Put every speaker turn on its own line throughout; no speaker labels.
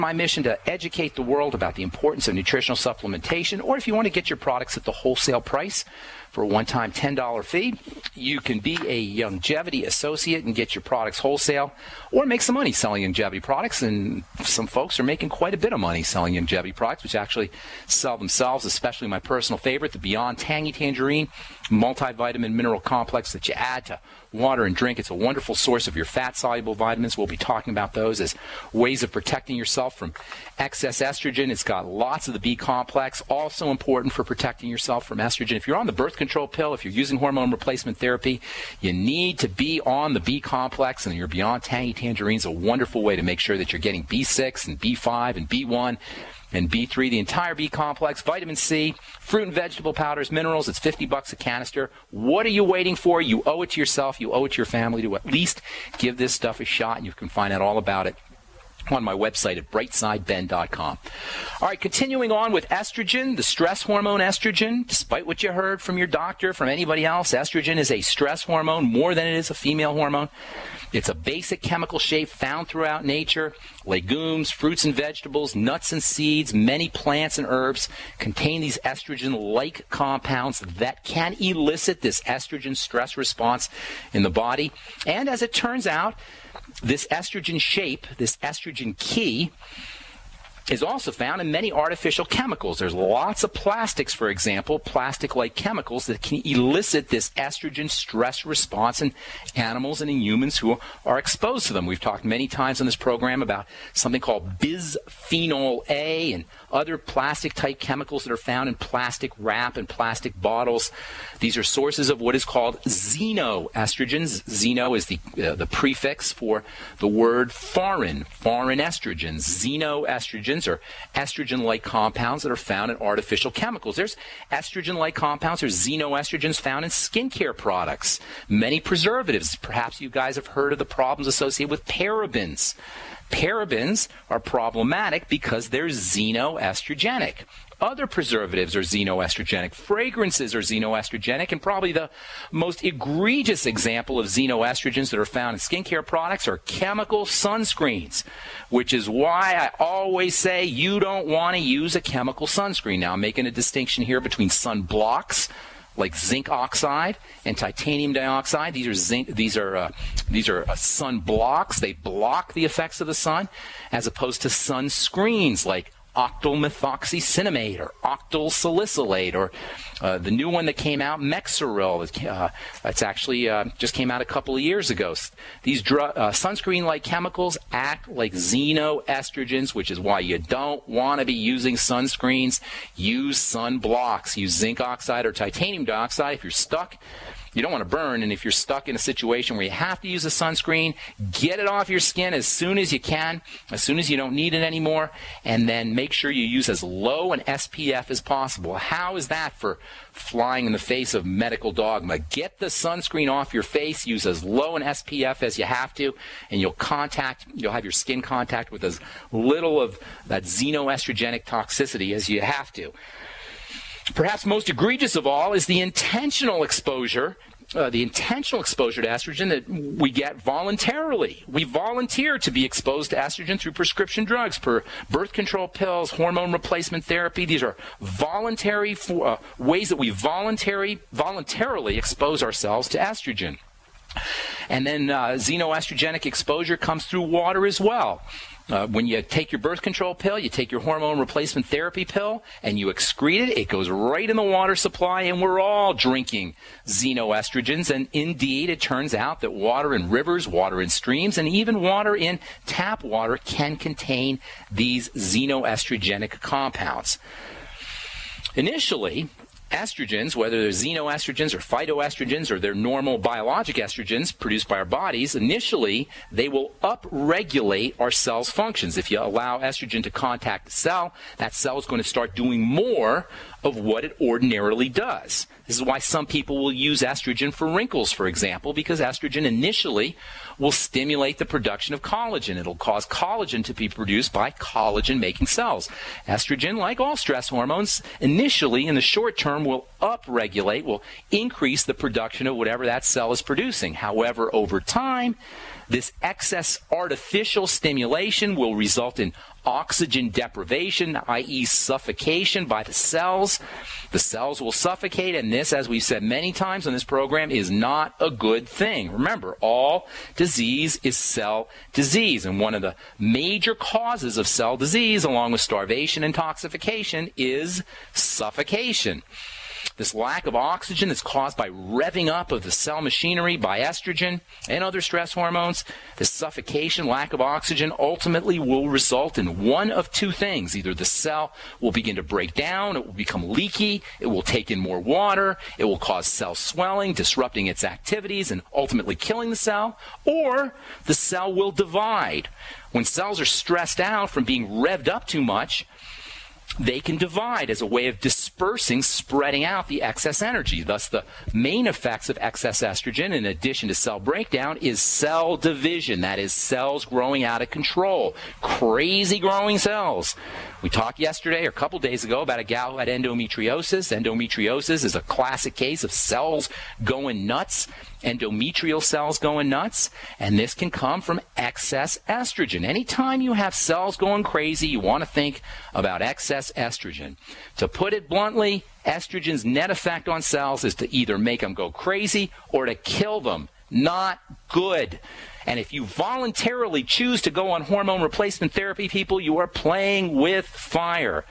My mission to educate the world about the importance of nutritional supplementation, or if you want to get your products at the wholesale price for a one-time $10 fee, you can be a longevity associate and get your products wholesale, or make some money selling longevity products. And some folks are making quite a bit of money selling longevity products, which actually sell themselves, especially my personal favorite, the Beyond Tangy Tangerine multivitamin mineral complex that you add to water and drink. It's a wonderful source of your fat-soluble vitamins. We'll be talking about those as ways of protecting yourself from excess estrogen. It's got lots of the B complex, also important for protecting yourself from estrogen. If you're on the birth control pill, if you're using hormone replacement therapy, you need to be on the B complex, and your Beyond Tangy Tangerine is a wonderful way to make sure that you're getting B6 and B5 and B1 and B3, the entire B complex, vitamin C, fruit and vegetable powders, minerals. It's $50 a canister. What are you waiting for? You owe it to yourself. You owe it to your family to at least give this stuff a shot, and you can find out all about it on my website at brightsideben.com. All right, continuing on with estrogen, the stress hormone estrogen. Despite what you heard from your doctor, from anybody else, estrogen is a stress hormone more than it is a female hormone. It's a basic chemical shape found throughout nature. Legumes, fruits and vegetables, nuts and seeds, many plants and herbs contain these estrogen-like compounds that can elicit this estrogen stress response in the body. And as it turns out, this estrogen shape, this estrogen key, is also found in many artificial chemicals. There's lots of plastics, for example, plastic-like chemicals that can elicit this estrogen stress response in animals and in humans who are exposed to them. We've talked many times on this program about something called bisphenol A and other plastic-type chemicals that are found in plastic wrap and plastic bottles. These are sources of what is called xenoestrogens. Xeno is the prefix for the word foreign estrogens. Xenoestrogens are estrogen-like compounds that are found in artificial chemicals. There's estrogen-like compounds or xenoestrogens found in skincare products. Many preservatives. Perhaps you guys have heard of the problems associated with parabens. Parabens are problematic because they're xenoestrogenic. Other preservatives are xenoestrogenic. Fragrances are xenoestrogenic, and probably the most egregious example of xenoestrogens that are found in skincare products are chemical sunscreens, which is why I always say you don't want to use a chemical sunscreen. Now, I'm making a distinction here between sunblocks, like zinc oxide and titanium dioxide. These are sunblocks. They block the effects of the sun, as opposed to sunscreens like octyl methoxycinnamate or octyl salicylate, or the new one that came out, Mexeril. It's actually just came out a couple of years ago. These sunscreen-like chemicals act like xenoestrogens, which is why you don't want to be using sunscreens. Use sunblocks. Use zinc oxide or titanium dioxide if you're stuck. You don't want to burn, and if you're stuck in a situation where you have to use a sunscreen, get it off your skin as soon as you can, as soon as you don't need it anymore, and then make sure you use as low an SPF as possible. How is that for flying in the face of medical dogma? Get the sunscreen off your face, use as low an SPF as you have to, and you'll have your skin contact with as little of that xenoestrogenic toxicity as you have to. Perhaps most egregious of all is the intentional exposure to estrogen that we get voluntarily. We volunteer to be exposed to estrogen through prescription drugs, per birth control pills, hormone replacement therapy. These are voluntary ways that we voluntarily expose ourselves to estrogen. And then xenoestrogenic exposure comes through water as well. When you take your birth control pill, you take your hormone replacement therapy pill, and you excrete it, it goes right in the water supply, and we're all drinking xenoestrogens. And indeed, it turns out that water in rivers, water in streams, and even water in tap water can contain these xenoestrogenic compounds. Initially, estrogens, whether they're xenoestrogens or phytoestrogens or they're normal biologic estrogens produced by our bodies, initially they will upregulate our cell's functions. If you allow estrogen to contact the cell, that cell is going to start doing more of what it ordinarily does. This is why some people will use estrogen for wrinkles, for example, because estrogen initially will stimulate the production of collagen. It'll cause collagen to be produced by collagen-making cells. Estrogen, like all stress hormones, initially in the short term will upregulate, will increase the production of whatever that cell is producing. However, over time, This excess artificial stimulation will result in oxygen deprivation, i.e. suffocation by the cells. The cells will suffocate, and this, as we've said many times on this program, is not a good thing. Remember, all disease is cell disease, and one of the major causes of cell disease, along with starvation and toxification, is suffocation. This lack of oxygen is caused by revving up of the cell machinery by estrogen and other stress hormones. This suffocation, lack of oxygen, ultimately will result in one of two things. Either the cell will begin to break down, it will become leaky, it will take in more water, it will cause cell swelling, disrupting its activities and ultimately killing the cell, or the cell will divide. When cells are stressed out from being revved up too much, they can divide as a way of dispersing, spreading out the excess energy. Thus, the main effects of excess estrogen, in addition to cell breakdown, is cell division. That is, cells growing out of control. Crazy growing cells. We talked yesterday or a couple days ago about a gal who had endometriosis. Endometriosis is a classic case of cells going nuts, endometrial cells going nuts, and this can come from excess estrogen. Anytime you have cells going crazy, you want to think about excess estrogen. To put it bluntly, estrogen's net effect on cells is to either make them go crazy or to kill them. Not good. And if you voluntarily choose to go on hormone replacement therapy, people, you are playing with fire.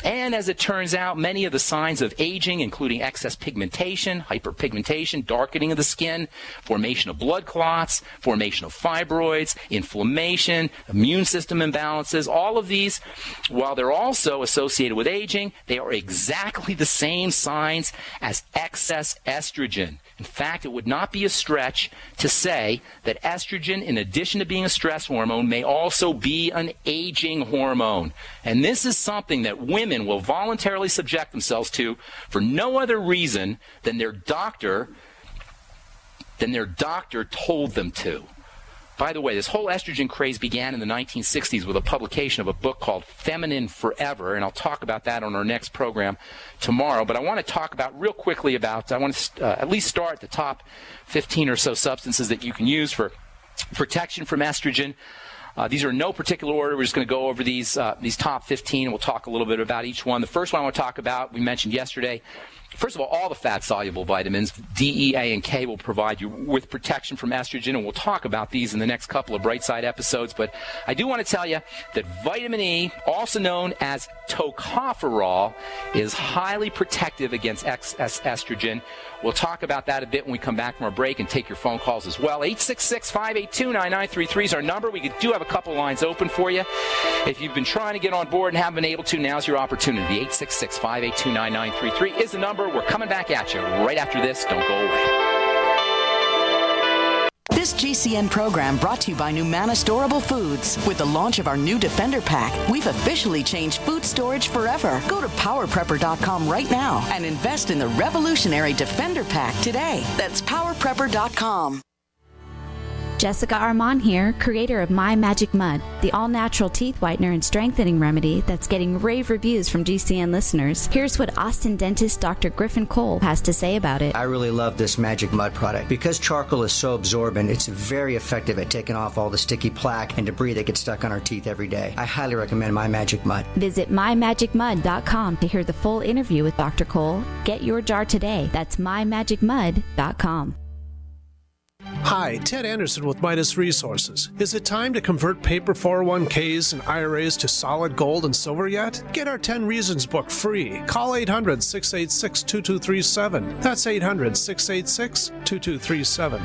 And as it turns out, many of the signs of aging, including excess pigmentation, hyperpigmentation, darkening of the skin, formation of blood clots, formation of fibroids, inflammation, immune system imbalances, all of these, while they're also associated with aging, they are exactly the same signs as excess estrogen. In fact, it would not be a stretch to say that estrogen, in addition to being a stress hormone, may also be an aging hormone. And this is something that women will voluntarily subject themselves to for no other reason than their doctor told them to. By the way, this whole estrogen craze began in the 1960s with a publication of a book called Feminine Forever, and I'll talk about that on our next program tomorrow. But I want to talk about real quickly about, I want to at least start the top 15 or so substances that you can use for protection from estrogen. These are in no particular order. We're just going to go over these top 15, and we'll talk a little bit about each one. The first one I want to talk about, we mentioned yesterday. First of all the fat-soluble vitamins, D, E, A, and K, will provide you with protection from estrogen, and we'll talk about these in the next couple of Bright Side episodes. But I do want to tell you that vitamin E, also known as tocopherol, is highly protective against excess estrogen. We'll talk about that a bit when we come back from our break and take your phone calls as well. 866-582-9933 is our number. We do have a couple lines open for you. If you've been trying to get on board and haven't been able to, now's your opportunity. 866-582-9933 is the number. We're coming back at you right after this. Don't go away.
This GCN program brought to you by Numana Storable Foods. With the launch of our new Defender Pack, we've officially changed food storage forever. Go to PowerPrepper.com right now and invest in the revolutionary Defender Pack today. That's PowerPrepper.com.
Jessica Armand here, creator of My Magic Mud, the all-natural teeth whitener and strengthening remedy that's getting rave reviews from GCN listeners. Here's what Austin dentist Dr. Griffin Cole has to say about it.
I really love this Magic Mud product. Because charcoal is so absorbent, it's very effective at taking off all the sticky plaque and debris that gets stuck on our teeth every day. I highly recommend My Magic Mud.
Visit mymagicmud.com to hear the full interview with Dr. Cole. Get your jar today. That's mymagicmud.com.
Hi, Ted Anderson with Midas Resources. Is it time to convert paper 401ks and IRAs to solid gold and silver yet? Get our 10 Reasons book free. Call 800-686-2237. That's 800-686-2237.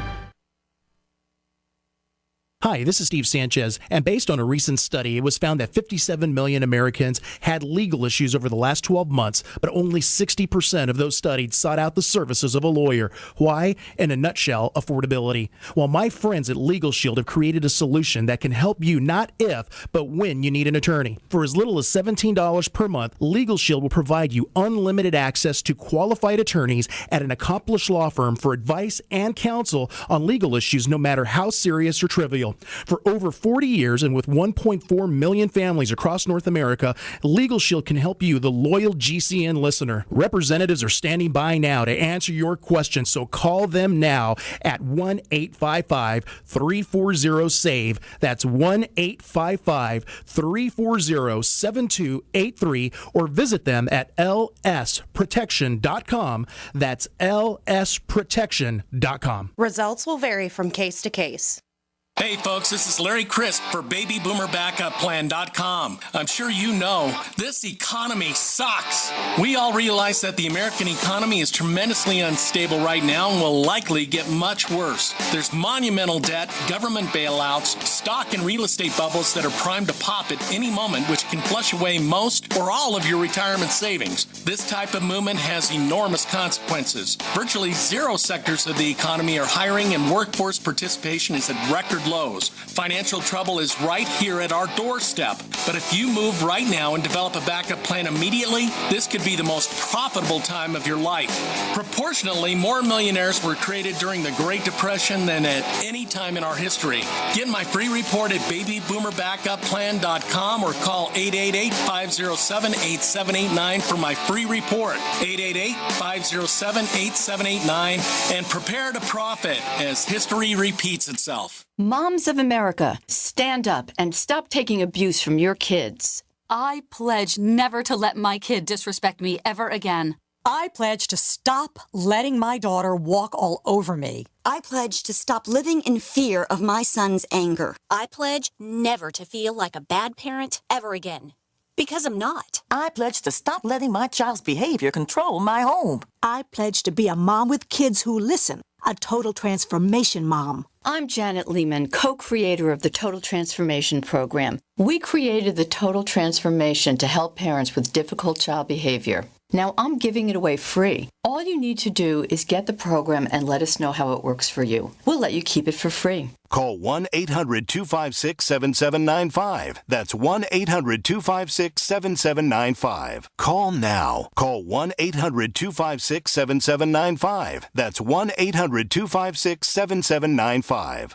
Hi, this is Steve Sanchez, and based on a recent study, it was found that 57 million Americans had legal issues over the last 12 months, but only 60% of those studied sought out the services of a lawyer. Why? In a nutshell, affordability. Well, my friends at Legal Shield have created a solution that can help you not if, but when you need an attorney. For as little as $17 per month, Legal Shield will provide you unlimited access to qualified attorneys at an accomplished law firm for advice and counsel on legal issues, no matter how serious or trivial. Shield. For over 40 years and with 1.4 million families across North America, Legal Shield can help you, the loyal GCN listener. Representatives are standing by now to answer your questions, so call them now at 1-855-340-SAVE. That's 1-855-340-7283, or visit them at lsprotection.com. That's lsprotection.com.
Results will vary from case to case.
Hey folks, this is Larry Crisp for BabyBoomerBackupPlan.com. I'm sure you know this economy sucks. We all realize that the American economy is tremendously unstable right now and will likely get much worse. There's monumental debt, government bailouts, stock and real estate bubbles that are primed to pop at any moment, which can flush away most or all of your retirement savings. This type of movement has enormous consequences. Virtually zero sectors of the economy are hiring, and workforce participation is at record lows. Financial trouble is right here at our doorstep. But if you move right now and develop a backup plan immediately, this could be the most profitable time of your life. Proportionately, more millionaires were created during the Great Depression than at any time in our history. Get my free report at BabyBoomerBackupPlan.com or call 888-507-8789 for my free report. 888-507-8789, and prepare to profit as history repeats itself.
Moms of America, stand up and stop taking abuse from your kids.
I pledge never to let my kid disrespect me ever again.
I pledge to stop letting my daughter walk all over me.
I pledge to stop living in fear of my son's anger.
I pledge never to feel like a bad parent ever again. Because I'm not.
I pledge to stop letting my child's behavior control my home.
I pledge to be a mom with kids who listen. A total transformation mom.
I'm Janet Lehman, co-creator of the Total Transformation Program. We created the Total Transformation to help parents with difficult child behavior. Now I'm giving it away free. All you need to do is get the program and let us know how it works for you. We'll let you keep it for free.
Call 1-800-256-7795. That's 1-800-256-7795. Call now. Call 1-800-256-7795. That's 1-800-256-7795.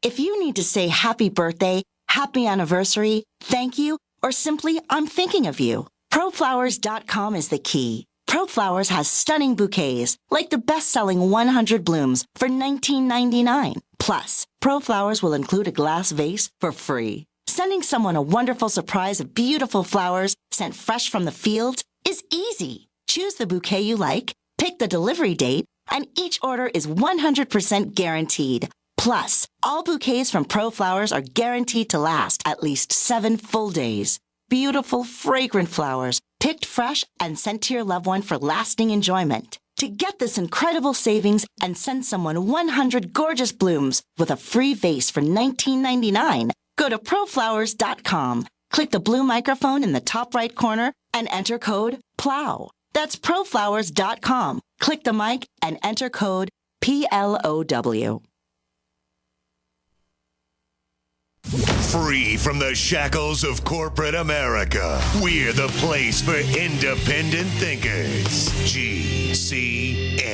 If you need to say happy birthday, happy anniversary, thank you, or simply I'm thinking of you, ProFlowers.com is the key. ProFlowers has stunning bouquets, like the best-selling 100 blooms for $19.99. Plus, ProFlowers will include a glass vase for free. Sending someone a wonderful surprise of beautiful flowers sent fresh from the fields is easy. Choose the bouquet you like, pick the delivery date, and each order is 100% guaranteed. Plus, all bouquets from ProFlowers are guaranteed to last at least 7 full days. Beautiful, fragrant flowers, picked fresh and sent to your loved one for lasting enjoyment. To get this incredible savings and send someone 100 gorgeous blooms with a free vase for $19.99, go to ProFlowers.com, click the blue microphone in the top right corner, and enter code PLOW. That's ProFlowers.com. Click the mic and enter code PLOW.
Free from the shackles of corporate America, we're the place for independent thinkers. GCN.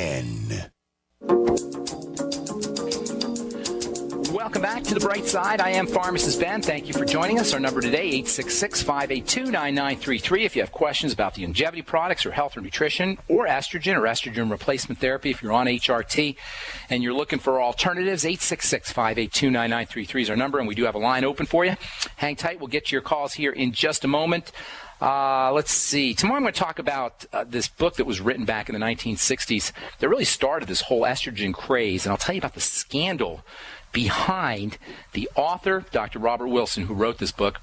Welcome back to The Bright Side. I am Pharmacist Ben. Thank you for joining us. Our number today, 866-582-9933. If you have questions about the longevity products or health or nutrition or estrogen replacement therapy, if you're on HRT and you're looking for alternatives, 866-582-9933 is our number, and we do have a line open for you. Hang tight. We'll get to your calls here in just a moment. Let's see. Tomorrow I'm going to talk about this book that was written back in the 1960s that really started this whole estrogen craze, and I'll tell you about the scandal behind the author, Dr. Robert Wilson, who wrote this book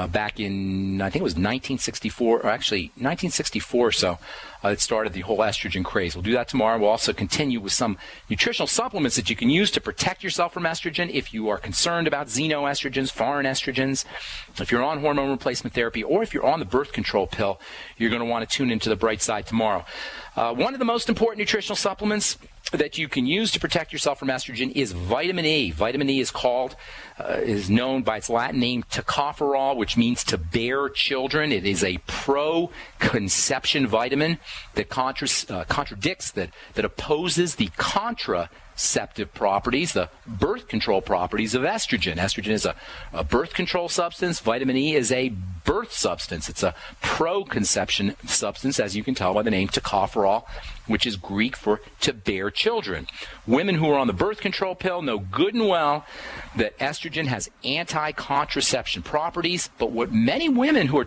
back in, I think it was 1964, or actually 1964 or so. It started the whole estrogen craze. We'll do that tomorrow. We'll also continue with some nutritional supplements that you can use to protect yourself from estrogen if you are concerned about xenoestrogens, foreign estrogens. If you're on hormone replacement therapy, or if you're on the birth control pill, you're going to want to tune into The Bright Side tomorrow. One of the most important nutritional supplements that you can use to protect yourself from estrogen is vitamin E. Vitamin E is called is known by its Latin name tocopherol, which means to bear children. It is a pro-conception vitamin that contradicts, that opposes the contraceptive properties, the birth control properties of estrogen. Estrogen is a birth control substance. Vitamin E is a birth substance. It's a pro-conception substance, as you can tell by the name tocopherol, which is Greek for to bear children. Women who are on the birth control pill know good and well that estrogen has anti-contraception properties, but what many women who are